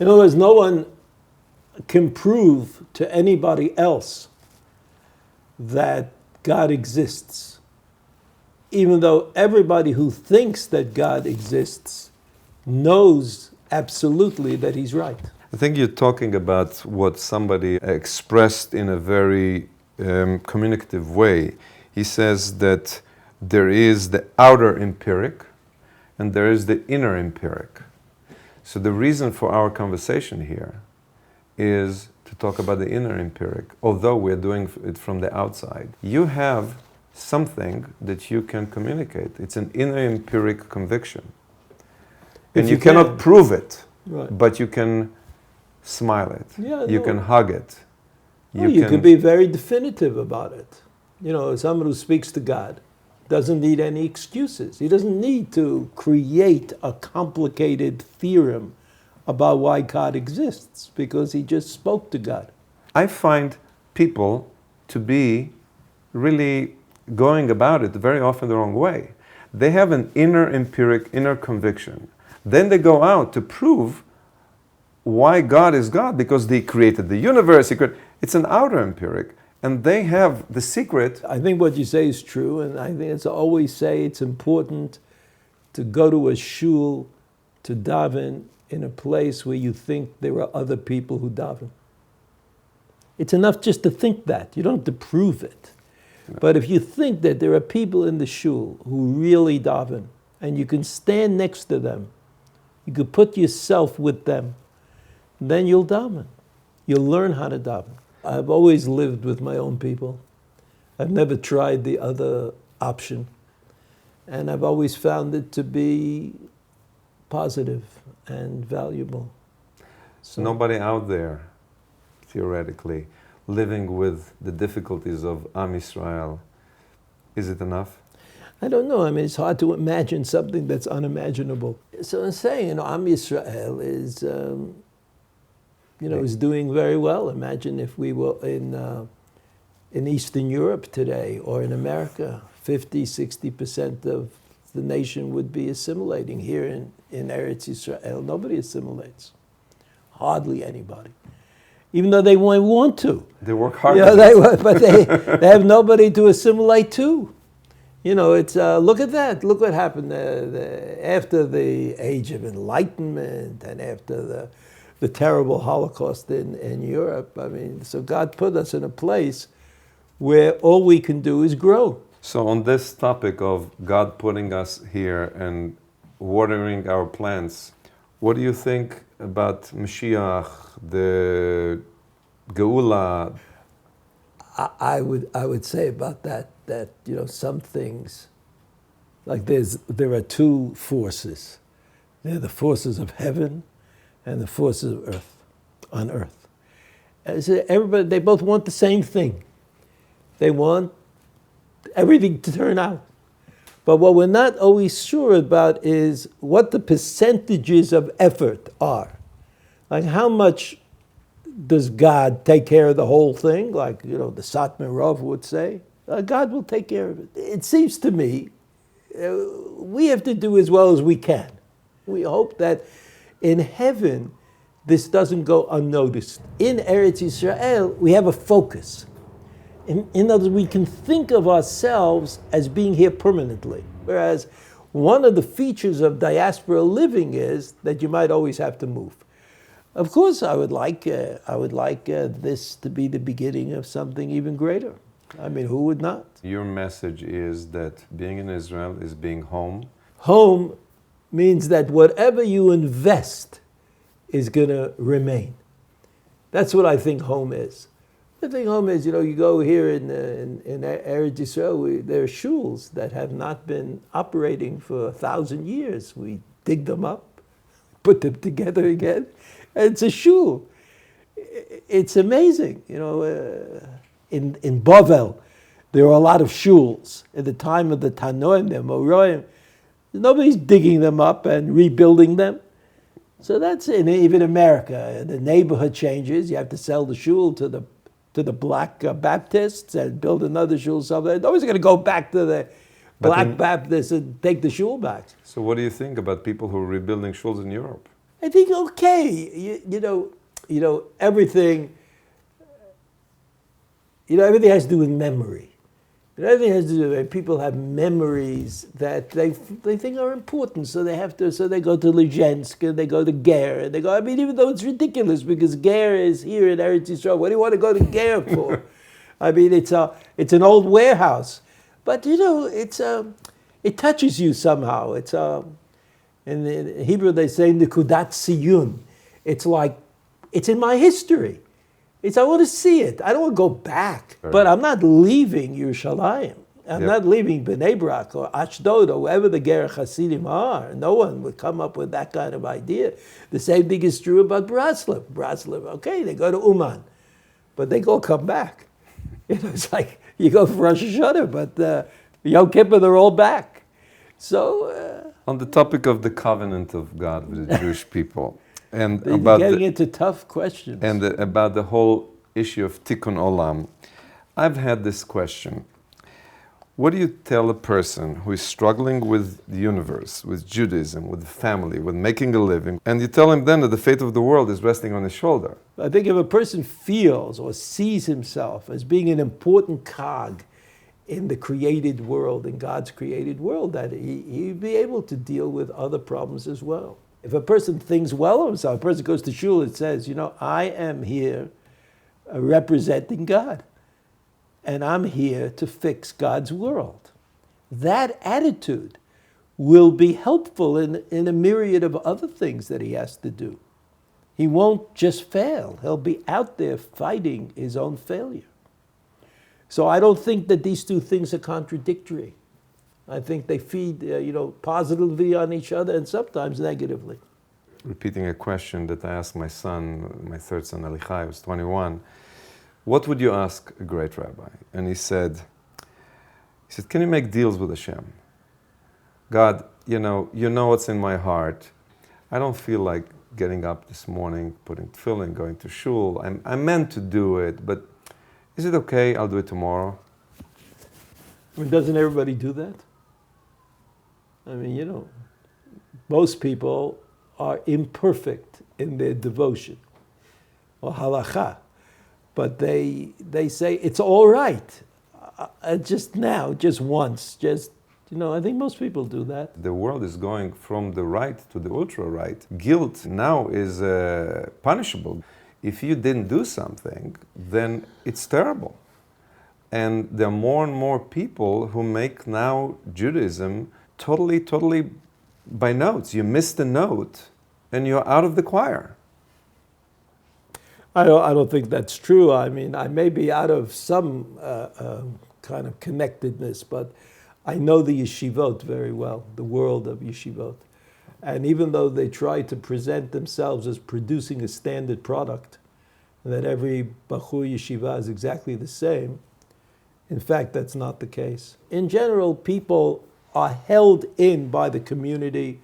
B: In other words, no one can prove to anybody else that God exists, even though everybody who thinks that God exists knows absolutely that He's right.
A: I think you're talking about what somebody expressed in a very communicative way. He says that there is the outer empiric and there is the inner empiric. So the reason for our conversation here is to talk about the inner empiric, although we're doing it from the outside. You have something that you can communicate. It's an inner empiric conviction. And you cannot prove it, right, but you can smile it. Yeah, you can hug it.
B: You can be very definitive about it. You know, someone who speaks to God doesn't need any excuses. He doesn't need to create a complicated theorem about why God exists, because he just spoke to God.
A: I find people to be really going about it very often the wrong way. They have an inner empiric, inner conviction. Then they go out to prove why God is God, because He created the universe. It's an outer empiric. And they have the secret.
B: I think what you say is true, and I think it's always say it's important to go to a shul to daven in a place where you think there are other people who daven. It's enough just to think that. You don't have to prove it. No. But if you think that there are people in the shul who really daven, and you can stand next to them, you could put yourself with them, then you'll daven. You'll learn how to daven. I've always lived with my own people. I've never tried the other option. And I've always found it to be positive and valuable.
A: So nobody out there, theoretically, living with the difficulties of Am Yisrael, is it enough?
B: I don't know. I mean, it's hard to imagine something that's unimaginable. So I'm saying, Am Yisrael is... is doing very well. Imagine if we were in Eastern Europe today or in America, 50-60% of the nation would be assimilating. Here in Eretz Yisrael, nobody assimilates. Hardly anybody. Even though they want to.
A: They work hard.
B: But they have nobody to assimilate to. It's look at that. Look what happened after the Age of Enlightenment and after the terrible Holocaust in Europe. I mean, so God put us in a place where all we can do is grow.
A: So on this topic of God putting us here and watering our plants, What do you think about Mashiach, the Geula?
B: I would say about that some things, like there are two forces. They're the forces of heaven and the forces of earth, on earth. So everybody, they both want the same thing. They want everything to turn out. But what we're not always sure about is what the percentages of effort are. Like how much does God take care of the whole thing? Like, the Satmar Rav would say, God will take care of it. It seems to me we have to do as well as we can. We hope that in heaven this doesn't go unnoticed. In Eretz Yisrael, we have a focus. In other words, we can think of ourselves as being here permanently. Whereas one of the features of diaspora living is that you might always have to move. Of course, I would like this to be the beginning of something even greater. I mean, who would not?
A: Your message is that being in Israel is being home.
B: Home means that whatever you invest is going to remain. That's what I think home is. I think home is, you go here in Eretz Yisrael, there are shuls that have not been operating for 1,000 years. We dig them up, put them together again, and it's a shul. It's amazing. In Bovel, there were a lot of shuls. At the time of the Tanoim, the Moroim, nobody's digging them up and rebuilding them. So that's even America. The neighborhood changes. You have to sell the shul to the black Baptists and build another shul somewhere. Nobody's going to go back to the black Baptists and take the shul back.
A: So what do you think about people who are rebuilding shuls in Europe?
B: I think okay. Everything. Everything has to do with memory. Everything has to do with people have memories that they think are important, so they go to Lezhensk and they go to Ger and they go. I mean, even though it's ridiculous because Ger is here in Eretz Yisrael, what do you want to go to Ger for? I mean, it's an old warehouse, but it touches you somehow. It's in Hebrew they say nekudat siyun. It's like it's in my history. I want to see it. I don't want to go back. Right. But I'm not leaving Yerushalayim. I'm not leaving Bnei Brak or Ashdod or wherever the Ger Hasidim are. No one would come up with that kind of idea. The same thing is true about Braslav. Braslav, okay, they go to Uman, but they all come back. It's like you go for Rosh Hashanah, but Yom Kippur, they're all back. So...
A: on the topic of the covenant of God with the Jewish people, and
B: about getting into tough questions.
A: And about the whole issue of Tikkun Olam, I've had this question. What do you tell a person who is struggling with the universe, with Judaism, with the family, with making a living, and you tell him then that the fate of the world is resting on his shoulder?
B: I think if a person feels or sees himself as being an important cog in the created world, in God's created world, that he'd be able to deal with other problems as well. If a person thinks well of himself, a person goes to shul and says, I am here representing God, and I'm here to fix God's world. That attitude will be helpful in a myriad of other things that he has to do. He won't just fail. He'll be out there fighting his own failure. So I don't think that these two things are contradictory. I think they feed, positively on each other and sometimes negatively.
A: Repeating a question that I asked my son, my third son, Elichai, who was 21, what would you ask a great rabbi? And he said, can you make deals with Hashem? God, you know what's in my heart. I don't feel like getting up this morning, putting tefillin, going to shul. I'm meant to do it, but is it okay? I'll do it tomorrow.
B: I mean, doesn't everybody do that? I mean, most people are imperfect in their devotion or halakha, but they say it's all right. Just now, just once, I think most people do that.
A: The world is going from the right to the ultra-right. Guilt now is punishable. If you didn't do something, then it's terrible. And there are more and more people who make now Judaism totally by notes. You missed a note, and you're out of the choir.
B: I don't think that's true. I mean, I may be out of some kind of connectedness, but I know the yeshivot very well, the world of yeshivot. And even though they try to present themselves as producing a standard product, and that every Bachur yeshiva is exactly the same, in fact, that's not the case. In general, people are held in by the community,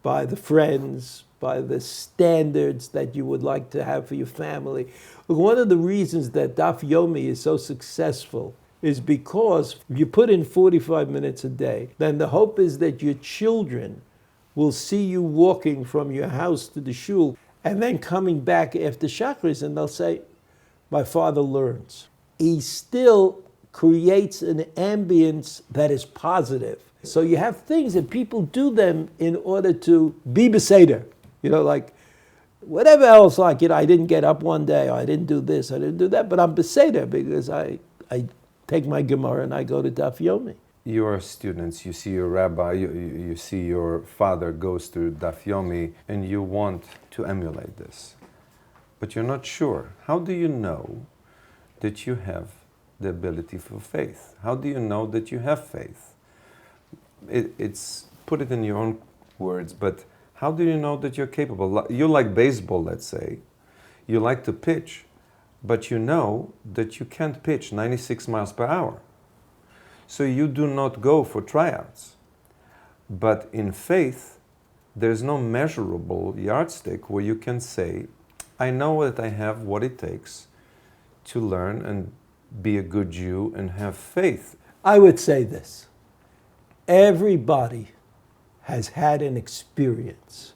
B: by the friends, by the standards that you would like to have for your family. Look, one of the reasons that Daf Yomi is so successful is because if you put in 45 minutes a day, then the hope is that your children will see you walking from your house to the shul and then coming back after Shachris, and they'll say, my father learns. He still creates an ambience that is positive. So you have things that people do them in order to be beseder. You know, like whatever else, like, you know, I didn't get up one day, or I didn't do this, I didn't do that, but I'm beseder because I take my Gemara and I go to Daf Yomi.
A: Your students, you see your rabbi, you see your father goes to Daf Yomi, and you want to emulate this. But you're not sure. How do you know that you have the ability for faith? How do you know that you have faith? It's put it in your own words, but how do you know that you're capable? You like baseball, let's say. You like to pitch, but you know that you can't pitch 96 miles per hour. So you do not go for tryouts. But in faith, there's no measurable yardstick where you can say, I know that I have what it takes to learn and be a good Jew and have faith.
B: I would say this. Everybody has had an experience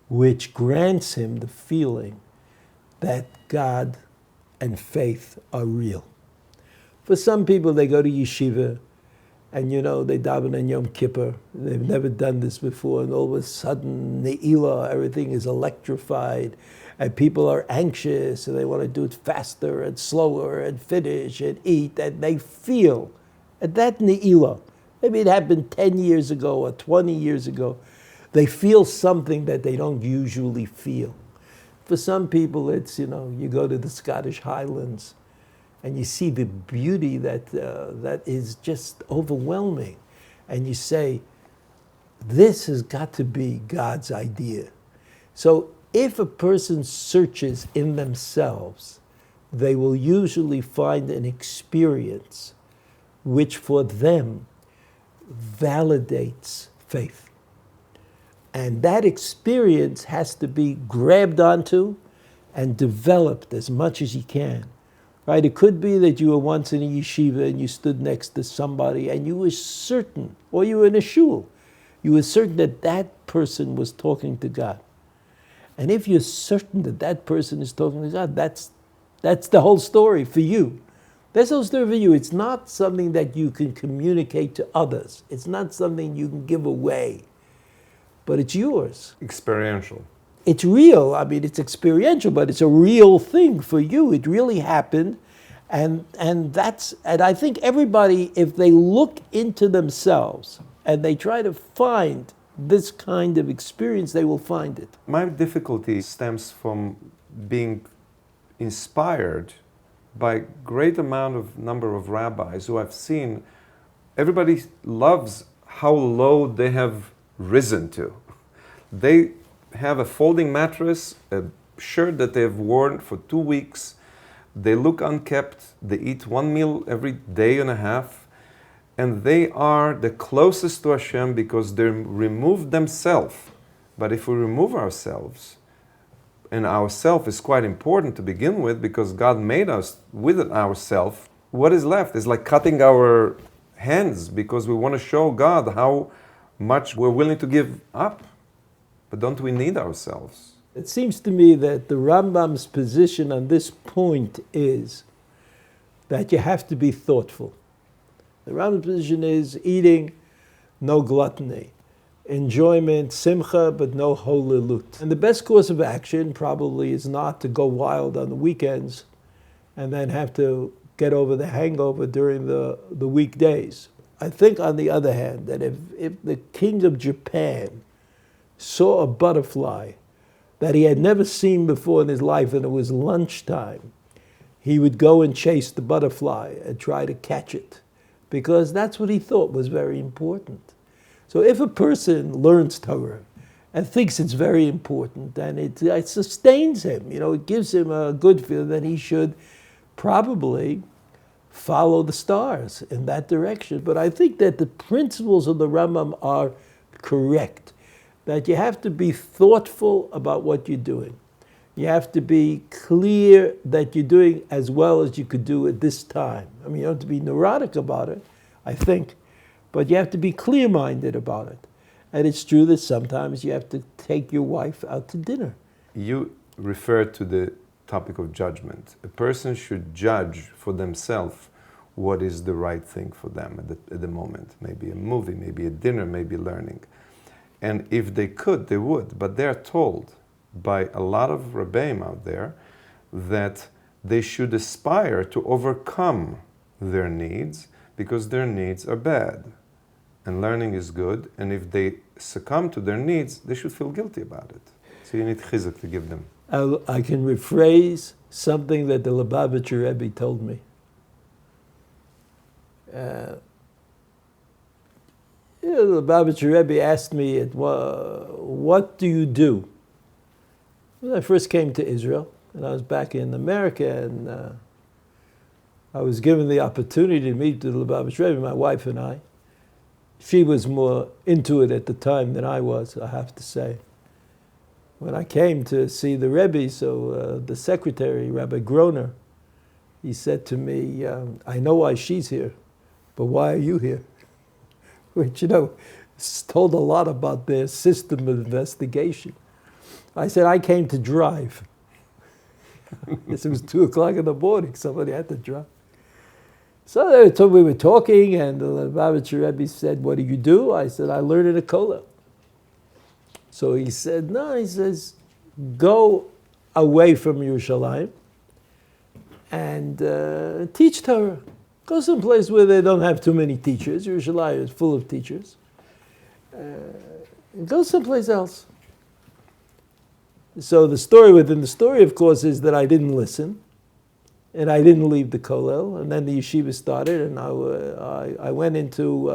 B: which grants him the feeling that God and faith are real. For some people, they go to yeshiva and, you know, they daven on Yom Kippur. They've never done this before, and all of a sudden, Ne'ilah, everything is electrified, and people are anxious, and they want to do it faster and slower and finish and eat, and they feel at that Ne'ilah, maybe it happened 10 years ago or 20 years ago, they feel something that they don't usually feel. For some people, it's, you know, you go to the Scottish Highlands, and you see the beauty that is just overwhelming. And you say, this has got to be God's idea. So if a person searches in themselves, they will usually find an experience which for them validates faith. And that experience has to be grabbed onto and developed as much as you can. Right? It could be that you were once in a yeshiva and you stood next to somebody and you were certain, or you were in a shul, you were certain that that person was talking to God. And if you're certain that that person is talking to God, that's the whole story for you. That's the whole story for you. It's not something that you can communicate to others. It's not something you can give away. But it's yours.
A: Experiential.
B: It's real. I mean, it's experiential, but it's a real thing for you. It really happened. And I think everybody, if they look into themselves and they try to find this kind of experience, they will find it.
A: My difficulty stems from being inspired by great number of rabbis who I've seen. Everybody loves how low they have risen to. They have a folding mattress, a shirt that they have worn for 2 weeks. They look unkempt. They eat one meal every day and a half. And they are the closest to Hashem because they removed themselves. But if we remove ourselves, and ourself is quite important to begin with because God made us with ourself, what is left is like cutting our hands because we want to show God how much we're willing to give up. But don't we need ourselves?
B: It seems to me that the Rambam's position on this point is that you have to be thoughtful. The Rambam's position is eating, no gluttony. Enjoyment, simcha, but no holilut. And the best course of action probably is not to go wild on the weekends and then have to get over the hangover during the weekdays. I think, on the other hand, that if the king of Japan saw a butterfly that he had never seen before in his life, and it was lunchtime, he would go and chase the butterfly and try to catch it, because that's what he thought was very important. So if a person learns Torah and thinks it's very important, and it sustains him, it gives him a good feeling, then he should probably follow the stars in that direction. But I think that the principles of the Rambam are correct, that you have to be thoughtful about what you're doing. You have to be clear that you're doing as well as you could do at this time. I mean, you don't have to be neurotic about it, I think, but you have to be clear-minded about it. And it's true that sometimes you have to take your wife out to dinner.
A: You referred to the topic of judgment. A person should judge for themselves what is the right thing for them at the moment. Maybe a movie, maybe a dinner, maybe learning. And if they could, they would. But they're told by a lot of Rabbeim out there that they should aspire to overcome their needs because their needs are bad. And learning is good, and if they succumb to their needs, they should feel guilty about it. So you need chizuk to give them.
B: I can rephrase something that the Lubavitcher Rebbe told me. The Lubavitcher Rebbe asked me, what do you do? When I first came to Israel, and I was back in America, and I was given the opportunity to meet the Lubavitcher Rebbe, my wife and I. She was more into it at the time than I was, I have to say. When I came to see the Rebbe, the secretary, Rabbi Groner, he said to me, I know why she's here, but why are you here? Which, told a lot about their system of investigation. I said, I came to drive. It was 2 o'clock in the morning, somebody had to drive. So we were talking, and the Lubavitcher Rebbe said, what do you do? I said, I learn in a kollel. So he said, no, he says, go away from Yerushalayim and teach Torah. Go someplace where they don't have too many teachers. Yerushalayim is full of teachers. Go someplace else. So the story within the story, of course, is that I didn't listen. And I didn't leave the kollel, and then the yeshiva started, and I went into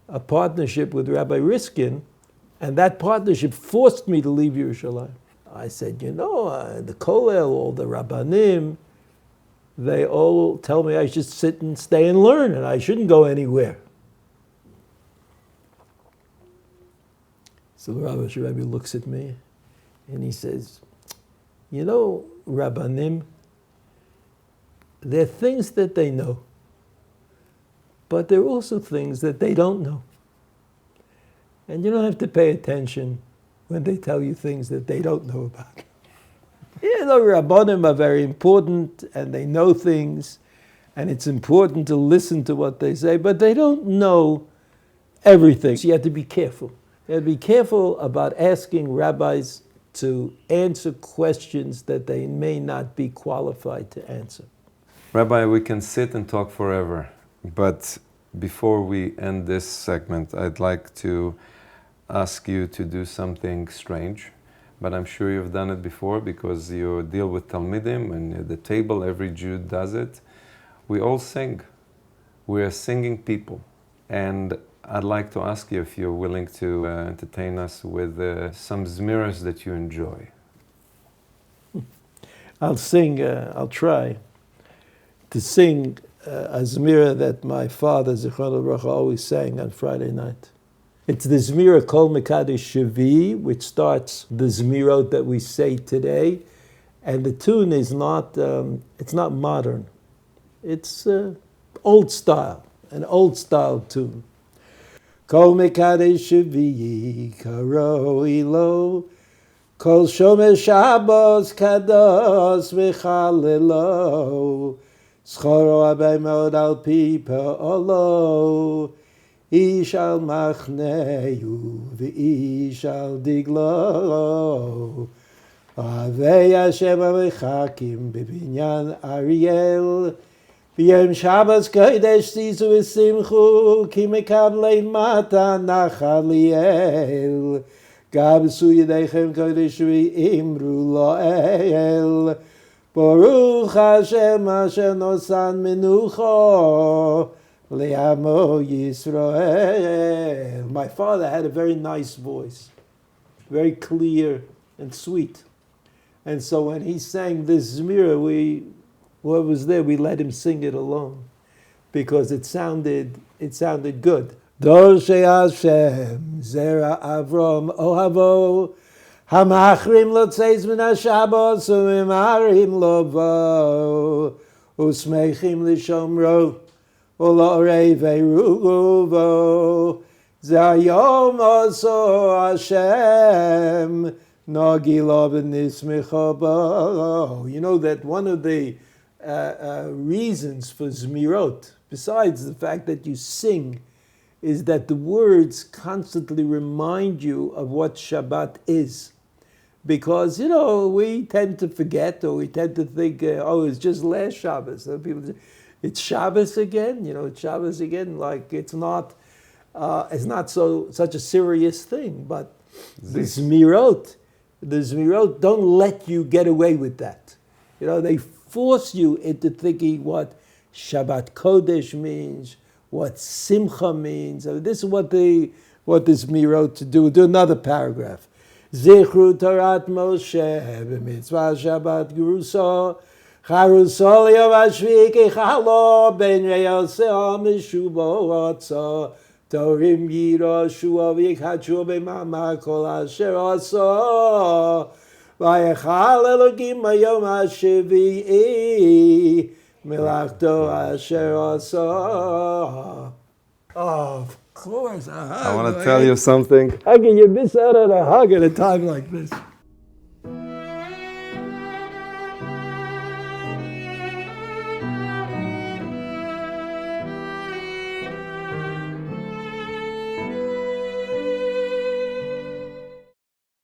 B: a partnership with Rabbi Riskin, and that partnership forced me to leave Yerushalayim. I said, the kollel, all the rabbanim, they all tell me I should sit and stay and learn, and I shouldn't go anywhere. So the Rebbe looks at me, and he says, rabbanim, there are things that they know, but there are also things that they don't know. And you don't have to pay attention when they tell you things that they don't know about. Rabbanim are very important, and they know things, and it's important to listen to what they say, but they don't know everything. So you have to be careful. You have to be careful about asking rabbis to answer questions that they may not be qualified to answer.
A: Rabbi, we can sit and talk forever, but before we end this segment, I'd like to ask you to do something strange, but I'm sure you've done it before because you deal with Talmidim, and at the table every Jew does it. We all sing. We are singing people, and I'd like to ask you if you're willing to entertain us with some zmiras that you enjoy.
B: I'll sing, I'll try to sing a Zmira that my father, Zichrono Livracha, always sang on Friday night. It's the Zmira Kol Mekadesh Shavi, which starts the Zmirot that we say today, and the tune is not, it's not modern. It's old style, an old style tune. Kol Mekadesh Shavi Karoi Lo Kol Shomer Shabbos Kados V'Chalelo Schoro Abai Mod Al Pi Pe'olo Ish Al Machneu V'ish Al Diglo Avei Hashem Avichakim B'Binyan Ariel V'yom Shabbos Kodesh Tizu V'Simchu Ki Mekablei Mata Nachal Liel Gabsu Yedechem Kodesh Imru Lo'el Baruch Hashem Asher Nosan Menucha Le'amo Yisrael. My father had a very nice voice, very clear and sweet. And so when he sang this Zmira, whoever was there, we let him sing it alone because it sounded good. Dorshe Hashem Zera Avram Ohavo Hamachrim Lotzeis Min HaShabbos Umimarim Lovo Usmeichim Lishomro Olorei Veruvo Zayom Oso Hashem Nagi Lo B'Nismichobo. You know that one of the reasons for Zmirot, besides the fact that you sing, is that the words constantly remind you of what Shabbat is. Because, we tend to forget, or we tend to think, it's just last Shabbos. So people say, it's Shabbos again? It's Shabbos again? Like, it's not such a serious thing. But the Zmirot, don't let you get away with that. They force you into thinking what Shabbat Kodesh means, what Simcha means. This is what this Zmirot to do. Do another paragraph. Zichru Torat Moshe b'mitzvah Shabbat Geruso Charuso li'yom hashvi'i kechalo ben reyoseh mishubo otzo Torim yiroshu v'yikhachu b'ma'amar kol asher oso v'yechal Elokim hayom hashvi'i Milachto asher oso. Of course.
A: I want to tell you something.
B: How can you miss out on a hug at a time like this?